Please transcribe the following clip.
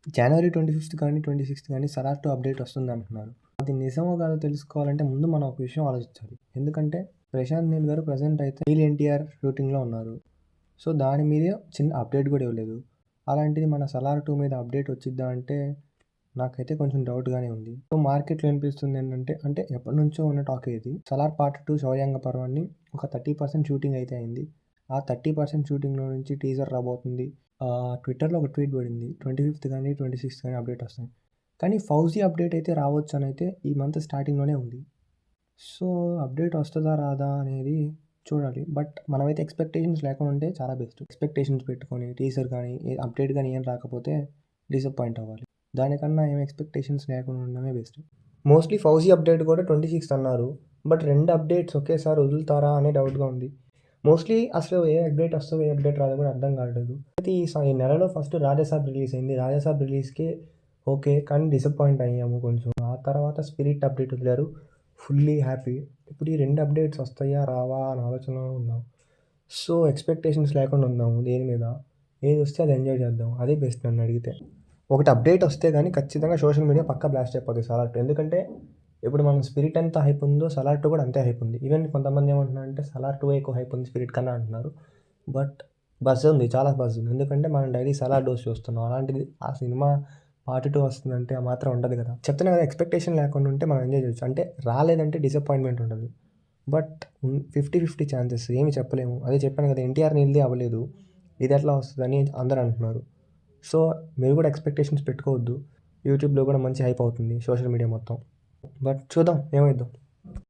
జనవరి 25th కానీ 26th కానీ Salaar 2 update వస్తుంది అంటున్నారు. అది నిజమో కాదో తెలుసుకోవాలంటే ముందు మనం ఒక విషయం ఆలోచించాలి. ఎందుకంటే ప్రశాంత్ నీల్ గారు ప్రెజెంట్ అయితే నీల్ ఎన్టీఆర్ షూటింగ్లో ఉన్నారు. సో దాని మీద చిన్న అప్డేట్ కూడా ఇవ్వలేదు. అలాంటిది మన సలార్ 2 మీద అప్డేట్ వచ్చిద్దా అంటే నాకైతే కొంచెం డౌట్గానే ఉంది. సో మార్కెట్లో వినిపిస్తుంది ఏంటంటే ఎప్పటి నుంచో ఉన్న టాక్ ఇది. సలార్ పార్ట్ 2 శౌర్యాంగ పర్వాన్ని ఒక 30% షూటింగ్ అయితే అయింది. ఆ 30% షూటింగ్లో నుంచి టీజర్ రాబోతుంది. ట్విట్టర్లో ఒక ట్వీట్ పడింది 25th కానీ 26th కానీ అప్డేట్ వస్తుంది. కానీ ఫౌజీ అప్డేట్ అయితే రావచ్చు అని అయితే ఈ మంత్ స్టార్టింగ్లోనే ఉంది. సో అప్డేట్ వస్తుందా రాదా అనేది చూడాలి. బట్ మనమైతే ఎక్స్పెక్టేషన్స్ లేకుండా ఉంటే చాలా బెస్ట్. ఎక్స్పెక్టేషన్స్ పెట్టుకొని టీజర్ కానీ అప్డేట్ కానీ ఏం రాకపోతే డిసప్పాయింట్ అవ్వాలి. దానికన్నా ఏం ఎక్స్పెక్టేషన్స్ లేకుండా ఉండడమే బెస్ట్. మోస్ట్లీ ఫౌజీ అప్డేట్ కూడా 26th అన్నారు. బట్ 2 అప్డేట్స్ ఒకేసారి వదులుతారా అనే డౌట్గా ఉంది. మోస్ట్లీ అసలు ఏ అప్డేట్ వస్తుందో ఏ అప్డేట్ రాదో కూడా అర్థం కావట్లేదు. అయితే ఈ నెలలో ఫస్ట్ రాజాసాబ్ రిలీజ్ అయింది. రాజాసాబ్ రిలీజ్కి ఓకే కానీ డిసప్పాయింట్ అయ్యాము కొంచెం. ఆ తర్వాత స్పిరిట్ అప్డేట్ వదిలారు, ఫుల్లీ హ్యాపీ. ఇప్పుడు ఈ 2 అప్డేట్స్ వస్తాయా రావా అని ఆలోచనలో ఉన్నాం. సో ఎక్స్పెక్టేషన్స్ లేకుండా ఉందాము దేని మీద. ఏది వస్తే అది ఎంజాయ్ చేద్దాం, అదే బెస్ట్ నన్ను అడిగితే. ఒకటి అప్డేట్ వస్తే కానీ ఖచ్చితంగా సోషల్ మీడియా పక్కా బ్లాస్ట్ అయిపోతుంది సలార్ 2. ఎందుకంటే ఇప్పుడు మనం స్పిరిట్ ఎంత హైప్ ఉందో సలార్ 2 కూడా అంతే హైప్ ఉంది. ఈవెన్ కొంతమంది ఏమంటున్నారంటే సలార్ 2 ఎక్కువ హైప్ ఉంది స్పిరిట్ కన్నా అంటున్నారు. బట్ బజ్ ఉంది, చాలా బజ్ ఉంది. ఎందుకంటే మనం డైలీ సలార్ డోస్ చూస్తున్నాం. అలాంటిది ఆ సినిమా పార్ట్ 2 వస్తుందంటే ఆ మాత్రం ఉండదు కదా. చెప్తున్నా కదా, ఎక్స్పెక్టేషన్ లేకుండా ఉంటే మనం ఎంజాయ్ చేయొచ్చు. అంటే రాలేదంటే డిసప్పాయింట్మెంట్ ఉండదు. బట్ 50-50 ఛాన్సెస్, ఏమి చెప్పలేము. అదే చెప్పాను కదా, ఎన్టీఆర్ నీళ్ళది అవ్వలేదు, ఇది ఎట్లా వస్తుందని అందరూ అంటున్నారు. సో మీరు కూడా ఎక్స్పెక్టేషన్స్ పెట్టుకోవద్దు. యూట్యూబ్లో కూడా మంచి హైప్ అవుతుంది సోషల్ మీడియా మొత్తం. బట్ చూద్దాం ఏమైద్దాం.